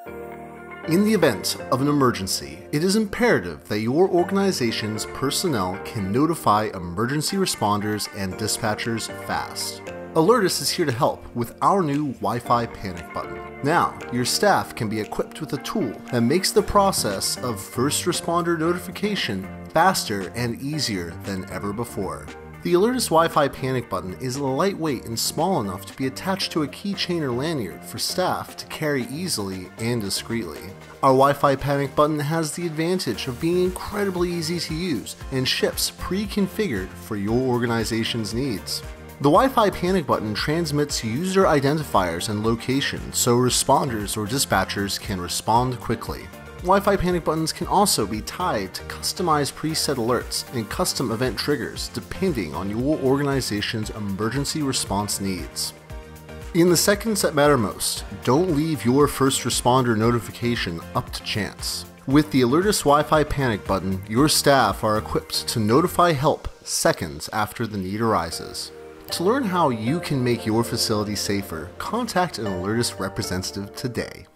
In the event of an emergency, it is imperative that your organization's personnel can notify emergency responders and dispatchers fast. Alertus is here to help with our new Wi-Fi Panic Button. Now, your staff can be equipped with a tool that makes the process of first responder notification faster and easier than ever before. The Alertus Wi-Fi Panic Button is lightweight and small enough to be attached to a keychain or lanyard for staff to carry easily and discreetly. Our Wi-Fi Panic Button has the advantage of being incredibly easy to use and ships pre-configured for your organization's needs. The Wi-Fi Panic Button transmits user identifiers and location so responders or dispatchers can respond quickly. Wi-Fi Panic Buttons can also be tied to customized preset alerts and custom event triggers depending on your organization's emergency response needs. In the seconds that matter most, don't leave your first responder notification up to chance. With the Alertus Wi-Fi Panic Button, your staff are equipped to notify help seconds after the need arises. To learn how you can make your facility safer, contact an Alertus representative today.